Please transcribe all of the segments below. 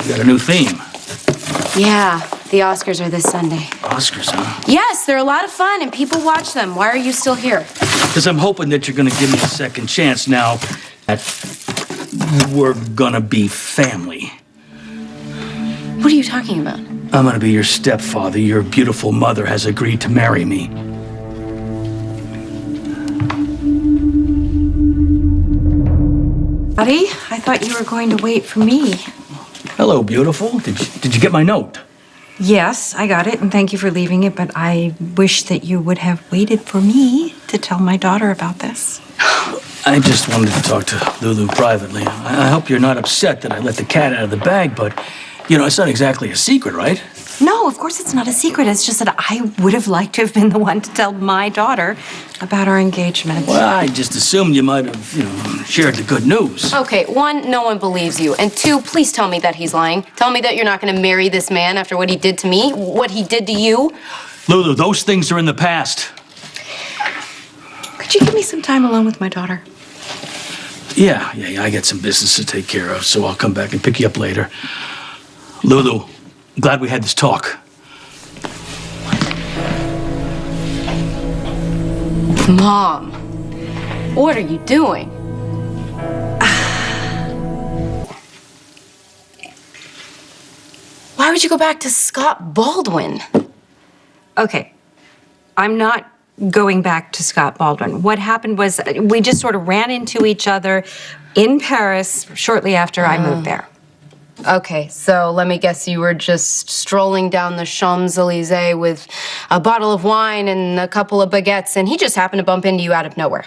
You got a new theme. Yeah, the Oscars are this Sunday. Oscars, huh? Yes, they're a lot of fun and people watch them. Why are you still here? Because I'm hoping that you're going to give me a second chance now that we're going to be family. What are you talking about? I'm going to be your stepfather. Your beautiful mother has agreed to marry me. Buddy, I thought you were going to wait for me. Hello, beautiful. Did you get my note? Yes, I got it, and thank you for leaving it, but I wish that you would have waited for me to tell my daughter about this. I just wanted to talk to Lulu privately. I hope you're not upset that I let the cat out of the bag, but, you know, it's not exactly a secret, right? No, of course it's not a secret. It's just that I would have liked to have been the one to tell my daughter about our engagement. Well, I just assumed you might have, shared the good news. Okay, one, no one believes you. And two, please tell me that he's lying. Tell me that you're not going to marry this man after what he did to me, what he did to you. Lulu, those things are in the past. Could you give me some time alone with my daughter? Yeah, I got some business to take care of, so I'll come back and pick you up later. Lulu, I'm glad we had this talk. Mom, what are you doing? Why would you go back to Scott Baldwin? Okay, I'm not going back to Scott Baldwin. What happened was we just sort of ran into each other in Paris shortly after I moved there. Okay, so let me guess, you were just strolling down the Champs-Elysees with a bottle of wine and a couple of baguettes, and he just happened to bump into you out of nowhere.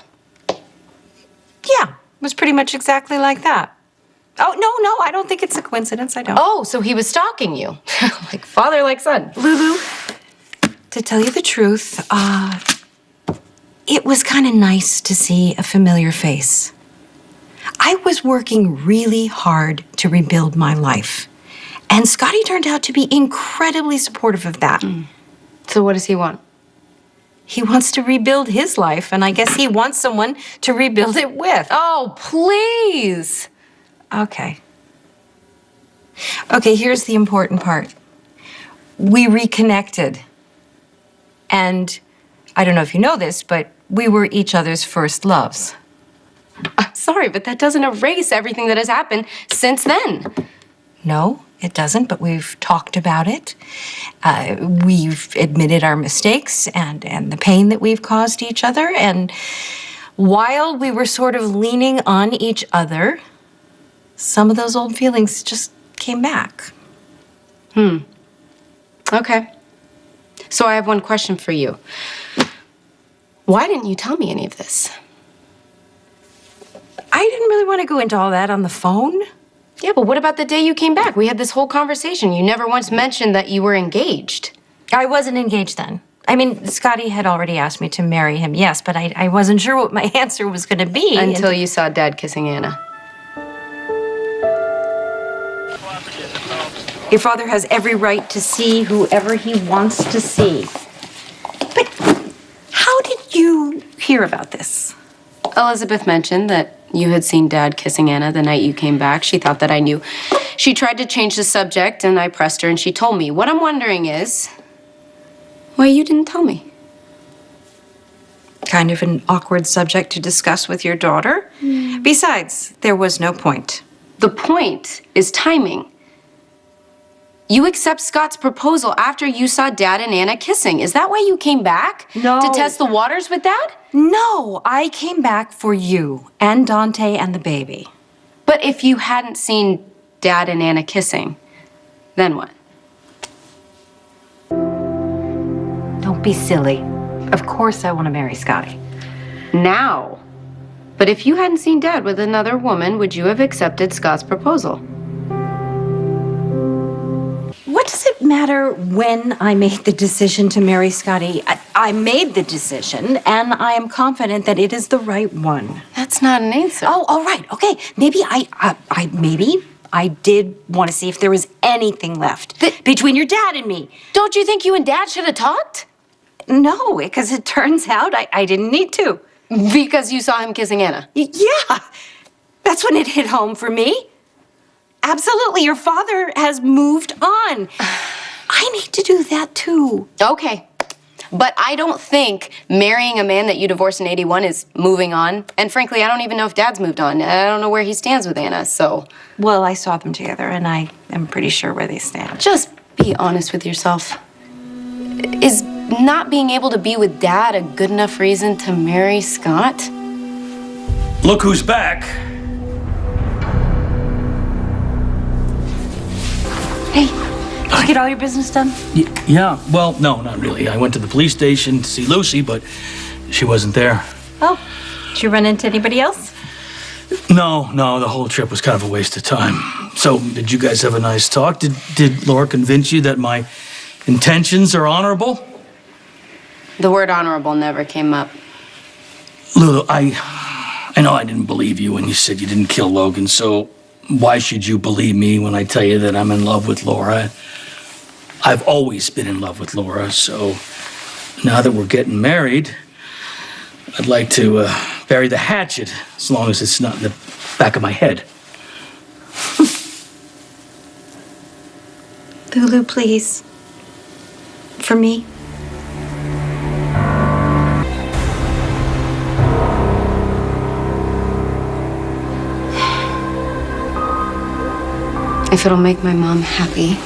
Yeah, it was pretty much exactly like that. Oh, no, I don't think it's a coincidence. I don't. Oh, so he was stalking you. Like father, like son. Lulu, to tell you the truth, it was kind of nice to see a familiar face. I was working really hard to rebuild my life, and Scotty turned out to be incredibly supportive of that. So what does he want? He wants to rebuild his life, and I guess he wants someone to rebuild it with. Oh, please. Okay. Okay, here's the important part. We reconnected. And I don't know if you know this, but we were each other's first loves. I'm sorry, but that doesn't erase everything that has happened since then. No, it doesn't, but we've talked about it. We've admitted our mistakes and the pain that we've caused each other. And while we were sort of leaning on each other, some of those old feelings just came back. Okay. So I have one question for you. Why didn't you tell me any of this? I didn't really want to go into all that on the phone. Yeah, but what about the day you came back? We had this whole conversation. You never once mentioned that you were engaged. I wasn't engaged then. I mean, Scotty had already asked me to marry him, yes, but I wasn't sure what my answer was going to be. Until you saw Dad kissing Anna. Your father has every right to see whoever he wants to see. But how did you hear about this? Elizabeth mentioned that you had seen Dad kissing Anna the night you came back. She thought that I knew. She tried to change the subject, and I pressed her, and she told me. What I'm wondering is, why you didn't tell me? Kind of an awkward subject to discuss with your daughter. Besides, there was no point. The point is timing. You accept Scott's proposal after you saw Dad and Anna kissing. Is that why you came back? No. To test the waters with Dad? No, I came back for you and Dante and the baby. But if you hadn't seen Dad and Anna kissing, then what? Don't be silly. Of course I want to marry Scotty. Now. But if you hadn't seen Dad with another woman, would you have accepted Scott's proposal? What does it matter when I made the decision to marry Scotty? I made the decision, and I am confident that it is the right one. That's not an answer. Oh, all right, okay. Maybe I did want to see if there was anything left between your dad and me. Don't you think you and Dad should have talked? No, because it turns out I didn't need to. Because you saw him kissing Anna? Yeah, that's when it hit home for me. absolutely. Your father has moved on. I need to do that too. Okay. But I don't think marrying a man that you divorced in 81 is moving on. And frankly, I don't even know if Dad's moved on. I don't know where he stands with Anna, so. Well, I saw them together, and I am pretty sure where they stand. Just be honest with yourself. Is not being able to be with Dad a good enough reason to marry Scott? Look who's back. Hey, did you get all your business done? Yeah, well, no, not really. I went to the police station to see Lucy, but she wasn't there. Oh, did you run into anybody else? No, the whole trip was kind of a waste of time. So, did you guys have a nice talk? Did Laura convince you that my intentions are honorable? The word honorable never came up. Lulu, I know I didn't believe you when you said you didn't kill Logan, so why should you believe me when I tell you that I'm in love with Laura? I've always been in love with Laura, so now that we're getting married, I'd like to bury the hatchet as long as it's not in the back of my head. Lulu, please. For me. If it'll make my mom happy.